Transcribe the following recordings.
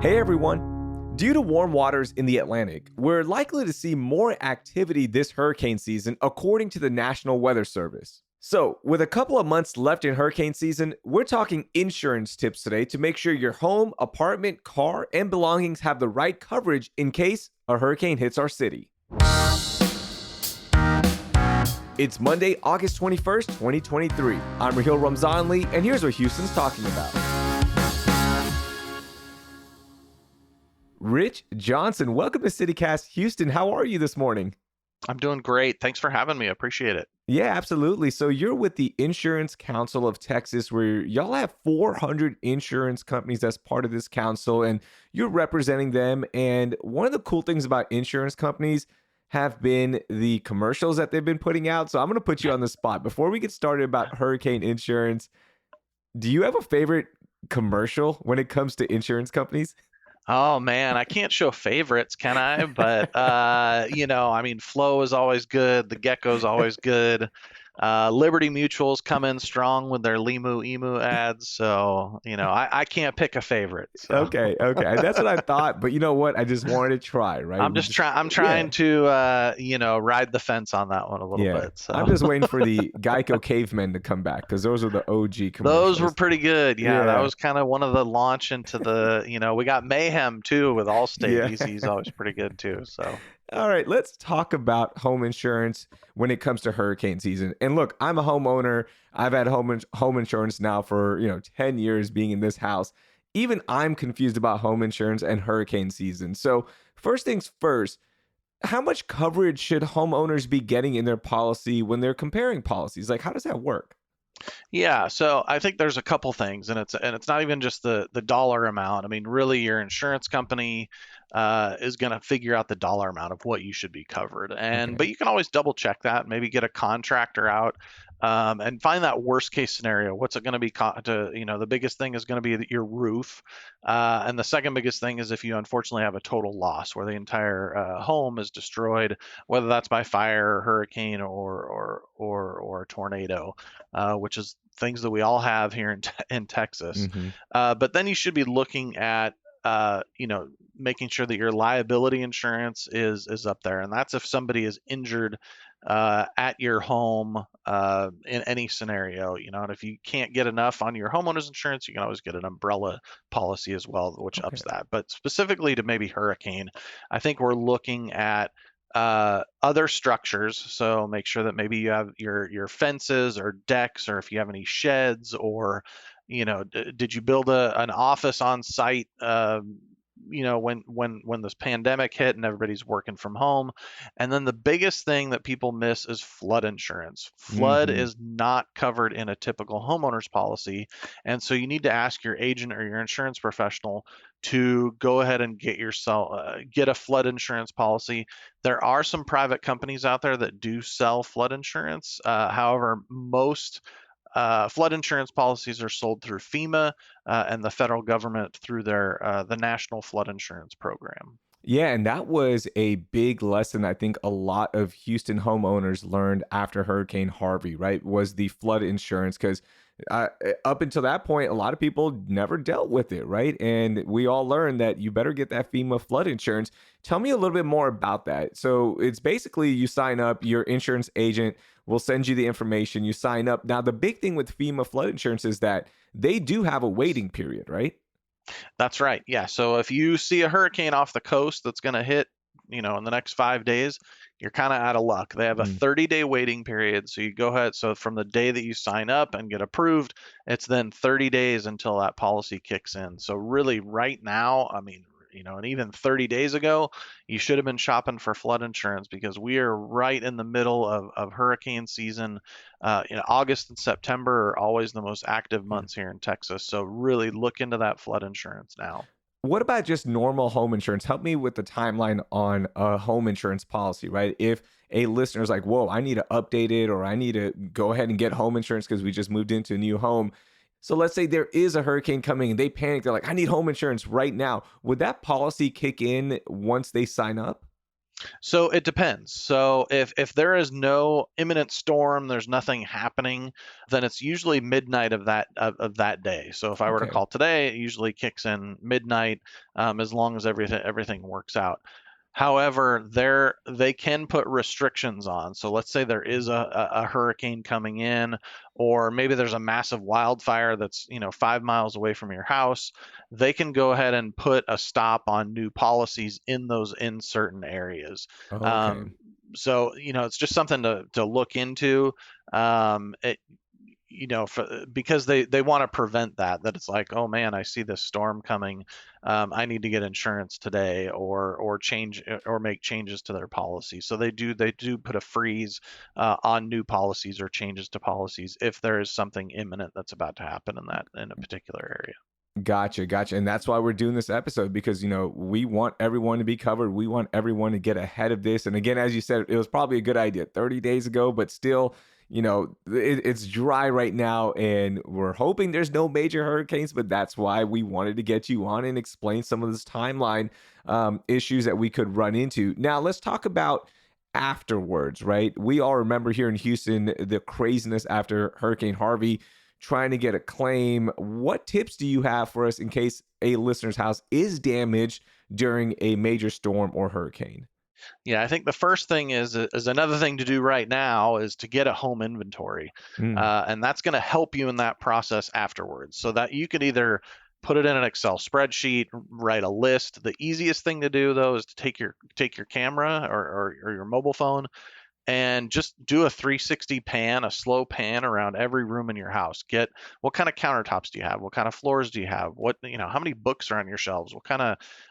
Hey everyone! Due to warm waters in the Atlantic, we're likely to see more activity this hurricane season, according to the National Weather Service. So, with a couple of months left in hurricane season, we're talking insurance tips today to make sure your home, apartment, car, and belongings have the right coverage in case a hurricane hits our city. It's Monday, August 21st, 2023. I'm Raheel Ramzanali, and here's what Houston's talking about. Rich Johnson, welcome to CityCast Houston. How are you this morning? I'm doing great. Thanks for having me. I appreciate it. Yeah, absolutely. So you're with the Insurance Council of Texas, where y'all have 400 insurance companies as part of this council, and you're representing them. And one of the cool things about insurance companies have been the commercials that they've been putting out. So I'm going to put you on the spot. Before we get started about hurricane insurance, do you have a favorite commercial when it comes to insurance companies? Oh man, I can't show favorites, can I? But Flow is always good. The Gecko's always good. Liberty Mutual's come in strong with their Limu Emu ads, so I can't pick a favorite. So Okay. That's what I thought. But you know what? I just wanted to try, right? I'm Yeah. trying to ride the fence on that one a little Yeah. bit. I'm So just waiting for the Geico cavemen to come back because those are the OG those were commercials. pretty good. Yeah, that Yeah. was kind of one of the launch into we got Mayhem too with Allstate. Yeah. He's always pretty good too. So. All right. Let's talk about home insurance when it comes to hurricane season. And look, I'm a homeowner. I've had home insurance now for, 10 years being in this house. Even I'm confused about home insurance and hurricane season. So, first things first, how much coverage should homeowners be getting in their policy when they're comparing policies? Like, how does that work? Yeah, so I think there's a couple things, and it's not even just the dollar amount. I mean, really, your insurance company is going to figure out the dollar amount of what you should be covered, but Okay. you can always double check that. Maybe get a contractor out and find that worst case scenario. What's it going to be? The biggest thing is going to be your roof, and the second biggest thing is if you unfortunately have a total loss where the entire home is destroyed, whether that's by fire, hurricane, or a tornado, which is things that we all have here in Texas. Hmm. But then you should be looking at making sure that your liability insurance is up there, and that's if somebody is injured at your home in any scenario. And if you can't get enough on your homeowner's insurance, you can always get an umbrella policy as well, which ups Okay. that. But specifically to maybe hurricane, I think we're looking at other structures. So make sure that maybe you have your fences or decks, or if you have any sheds, or did you build an office on site? When this pandemic hit and everybody's working from home. And then the biggest thing that people miss is flood insurance. Flood Hmm. is not covered in a typical homeowner's policy, and so you need to ask your agent or your insurance professional to go ahead and get a flood insurance policy. There are some private companies out there that do sell flood insurance. However, most flood insurance policies are sold through FEMA and the federal government through the National Flood Insurance Program. Yeah, and that was a big lesson I think a lot of Houston homeowners learned after Hurricane Harvey, right? Was the flood insurance because up until that point, a lot of people never dealt with it, right? And we all learned that you better get that FEMA flood insurance. Tell me a little bit more about that. So it's basically you sign up, your insurance agent will send you the information, you sign up. Now, the big thing with FEMA flood insurance is that they do have a waiting period, right? That's right. Yeah. So if you see a hurricane off the coast that's going to hit, in the next 5 days, you're kind of out of luck. They have a Mm. 30-day waiting period. So you go ahead. So from the day that you sign up and get approved, it's then 30 days until that policy kicks in. So really, right now, I mean, and even 30 days ago, you should have been shopping for flood insurance because we are right in the middle of hurricane season. August and September are always the most active Yeah. months here in Texas. So really look into that flood insurance now. What about just normal home insurance? Help me with the timeline on a home insurance policy, right? If a listener is like, whoa, I need to update it or I need to go ahead and get home insurance because we just moved into a new home. So let's say there is a hurricane coming and they panic. They're like, I need home insurance right now. Would that policy kick in once they sign up? So it depends. So if there is no imminent storm, there's nothing happening, then it's usually midnight of that day. So if I were to Okay. call today, it usually kicks in midnight, as long as everything works out. However, they can put restrictions on. So let's say there is a hurricane coming in, or maybe there's a massive wildfire that's 5 miles away from your house. They can go ahead and put a stop on new policies in certain areas. Okay. Um, so it's just something to look into. It, because they want to prevent that it's like, oh man, I see this storm coming, I need to get insurance today, or change or make changes to their policy. So they do put a freeze on new policies or changes to policies if there is something imminent that's about to happen in a particular area. Gotcha, gotcha. And that's why we're doing this episode because, we want everyone to be covered. We want everyone to get ahead of this. And again, as you said, it was probably a good idea 30 days ago, but still, it's dry right now. And we're hoping there's no major hurricanes, but that's why we wanted to get you on and explain some of this timeline issues that we could run into. Now, let's talk about afterwards, right? We all remember here in Houston the craziness after Hurricane Harvey trying to get a claim. What tips do you have for us in case a listener's house is damaged during a major storm or hurricane? Yeah, I think the first thing is another thing to do right now is to get a home inventory, Mm, and that's going to help you in that process afterwards. So that you could either put it in an Excel spreadsheet, write a list. The easiest thing to do though is to take your camera or your mobile phone and just do a 360 pan, a slow pan around every room in your house. Get what kind of countertops do you have? What kind of floors do you have? How many books are on your shelves?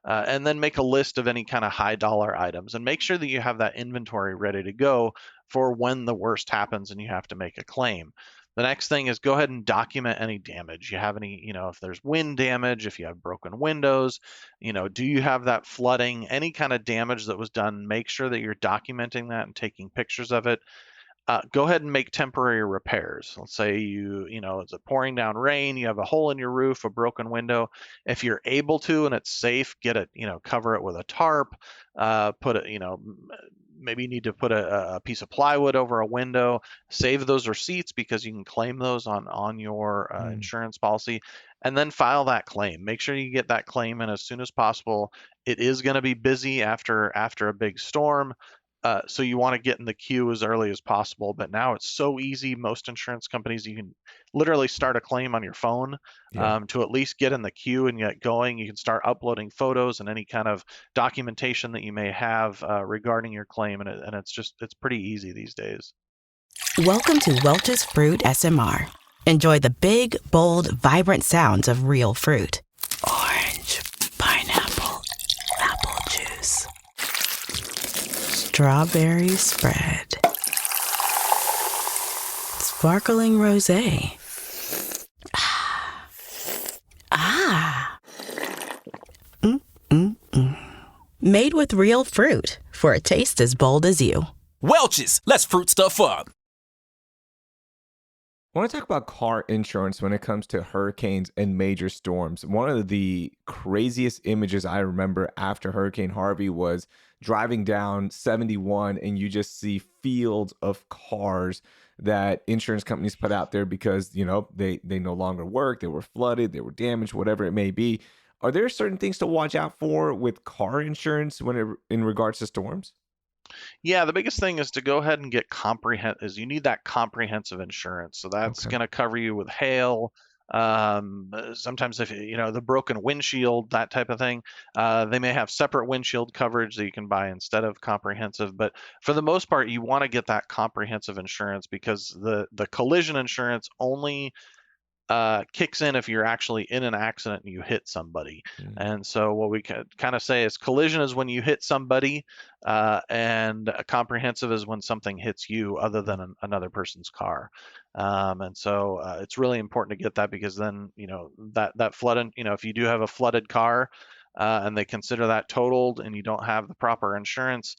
And then make a list of any kind of high dollar items and make sure that you have that inventory ready to go for when the worst happens and you have to make a claim. The next thing is go ahead and document any damage. You have any, if there's wind damage, if you have broken windows, do you have that flooding, any kind of damage that was done, make sure that you're documenting that and taking pictures of it. Go ahead and make temporary repairs. Let's say it's a pouring down rain, you have a hole in your roof, a broken window. If you're able to and it's safe, get it, cover it with a tarp, put it, maybe you need to put a piece of plywood over a window. Save those receipts because you can claim those on your mm. insurance policy, and then file that claim. Make sure you get that claim in as soon as possible. It is going to be busy after a big storm. So you want to get in the queue as early as possible. But now it's so easy. Most insurance companies, you can literally start a claim on your phone, Yeah. to at least get in the queue and get going. You can start uploading photos and any kind of documentation that you may have regarding your claim, and it's pretty easy these days. Welcome to Welch's Fruit SMR. Enjoy the big, bold, vibrant sounds of real fruit. Orange, pineapple, apple juice, strawberry spread, sparkling rosé. Ah. Mm-mm-mm. Made with real fruit for a taste as bold as you. Welch's, let's fruit stuff up. I want to talk about car insurance when it comes to hurricanes and major storms. One of the craziest images I remember after Hurricane Harvey was driving down 71 and you just see fields of cars that insurance companies put out there because, they no longer work, they were flooded, they were damaged, whatever it may be. Are there certain things to watch out for with car insurance in regards to storms? Yeah, the biggest thing is to go ahead and get is you need that comprehensive insurance. So that's Okay. going to cover you with hail. Sometimes if the broken windshield, that type of thing, they may have separate windshield coverage that you can buy instead of comprehensive. But for the most part, you want to get that comprehensive insurance because the collision insurance only kicks in if you're actually in an accident and you hit somebody. Mm, And so what we kind of say is collision is when you hit somebody, and a comprehensive is when something hits you other mm. than another person's car. And so it's really important to get that because then that flooded, if you do have a flooded car, and they consider that totaled and you don't have the proper insurance,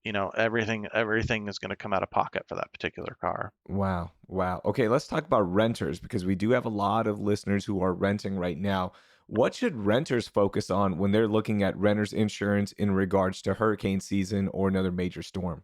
everything is going to come out of pocket for that particular car. Wow. Wow. Okay, let's talk about renters because we do have a lot of listeners who are renting right now. What should renters focus on when they're looking at renters insurance in regards to hurricane season or another major storm?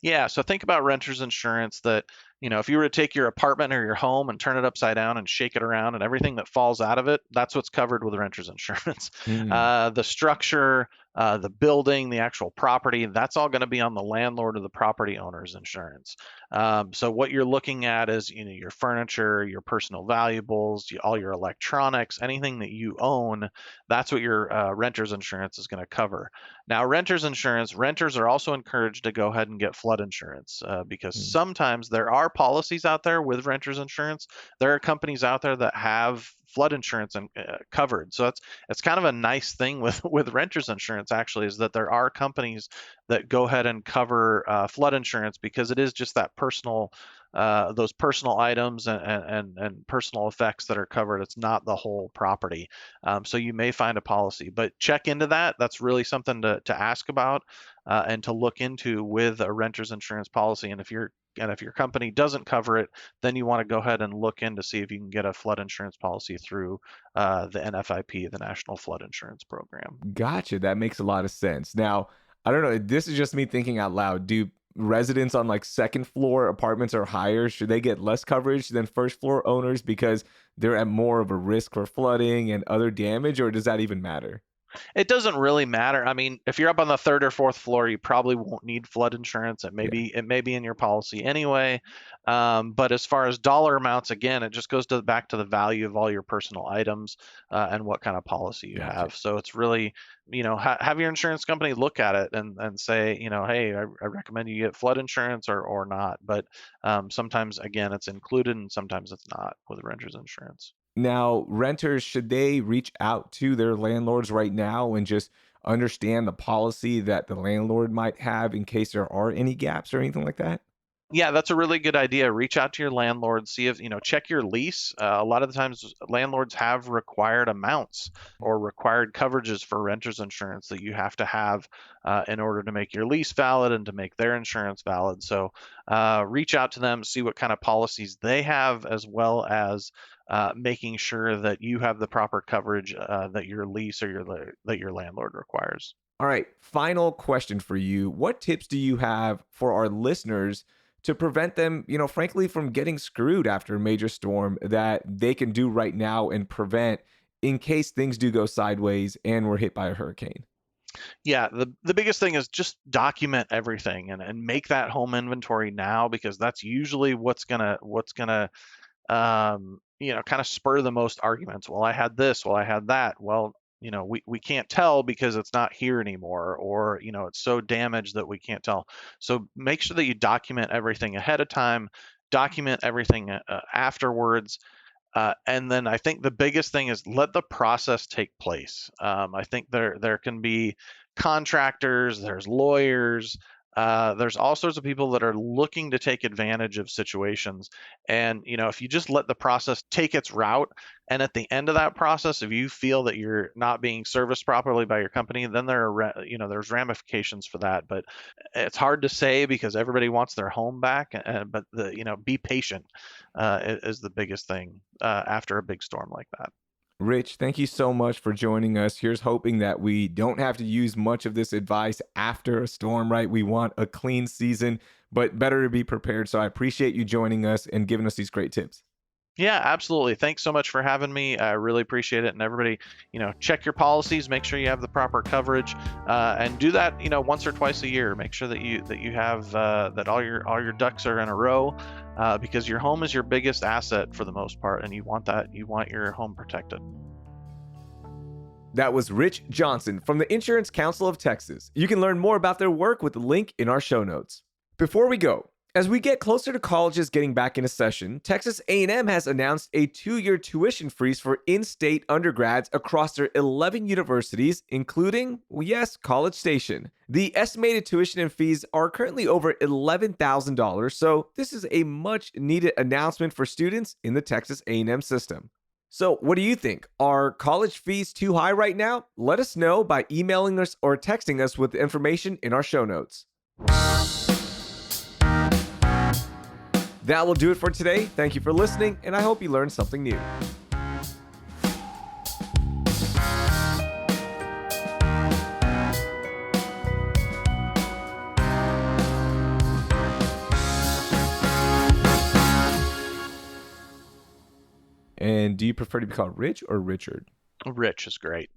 Yeah, so think about renters insurance that, if you were to take your apartment or your home and turn it upside down and shake it around and everything that falls out of it, that's what's covered with renters insurance. Hmm. The structure, the building, the actual property, that's all going to be on the landlord or the property owner's insurance. So what you're looking at is, your furniture, your personal valuables, all your electronics, anything that you own, that's what your renter's insurance is going to cover. Now, renters are also encouraged to go ahead and get flood insurance because Mm. sometimes there are policies out there with renters insurance. There are companies out there that have flood insurance and covered. So it's kind of a nice thing with with renters insurance actually is that there are companies that go ahead and cover flood insurance because it is just that personal. Those personal items and personal effects that are covered. It's not the whole property. So you may find a policy, but check into that. That's really something to ask about and to look into with a renter's insurance policy. And if your company doesn't cover it, then you want to go ahead and look in to see if you can get a flood insurance policy through the NFIP, the National Flood Insurance Program. Gotcha. That makes a lot of sense. Now, I don't know. This is just me thinking out loud. Do residents on like second floor apartments or higher, should they get less coverage than first floor owners because they're at more of a risk for flooding and other damage, or does that even matter? It doesn't really matter. I mean, if you're up on the third or fourth floor, you probably won't need flood insurance. Yeah, It may be in your policy anyway. But as far as dollar amounts, again, it just goes back to the value of all your personal items and what kind of policy you gotcha. have. So it's really, have your insurance company look at it and say, hey, I recommend you get flood insurance or not. But sometimes, again, it's included and sometimes it's not with renter's insurance. Now, renters, should they reach out to their landlords right now and just understand the policy that the landlord might have in case there are any gaps or anything like that? Yeah, that's a really good idea. Reach out to your landlord, see if, check your lease. A lot of the times, landlords have required amounts or required coverages for renters insurance that you have to have in order to make your lease valid and to make their insurance valid. So reach out to them, see what kind of policies they have, as well as making sure that you have the proper coverage that your lease or that your landlord requires. All right, final question for you. What tips do you have for our listeners to prevent them, frankly, from getting screwed after a major storm that they can do right now and prevent in case things do go sideways and we're hit by a hurricane? Yeah, the biggest thing is just document everything and make that home inventory now because that's usually what's gonna kind of spur the most arguments. Well, I had this, well, I had that. Well, we can't tell because it's not here anymore, or, it's so damaged that we can't tell. So make sure that you document everything ahead of time, document everything afterwards. And then I think the biggest thing is let the process take place. I think there can be contractors, there's lawyers, there's all sorts of people that are looking to take advantage of situations. And if you just let the process take its route, and at the end of that process, if you feel that you're not being serviced properly by your company, then there's ramifications for that. But it's hard to say because everybody wants their home back. But be patient is the biggest thing after a big storm like that. Rich, thank you so much for joining us. Here's hoping that we don't have to use much of this advice after a storm, right? We want a clean season, but better to be prepared. So I appreciate you joining us and giving us these great tips. Yeah, absolutely. Thanks so much for having me. I really appreciate it. And everybody, check your policies, make sure you have the proper coverage, and do that, once or twice a year. Make sure that you have that all your ducks are in a row, because your home is your biggest asset for the most part, and you want your home protected. That was Rich Johnson from the Insurance Council of Texas. You can learn more about their work with the link in our show notes. Before we go, as we get closer to colleges getting back into session, Texas A&M has announced a 2-year tuition freeze for in-state undergrads across their 11 universities, including, yes, College Station. The estimated tuition and fees are currently over $11,000, so this is a much-needed announcement for students in the Texas A&M system. So, what do you think? Are college fees too high right now? Let us know by emailing us or texting us with the information in our show notes. That will do it for today. Thank you for listening, and I hope you learned something new. And do you prefer to be called Rich or Richard? Rich is great.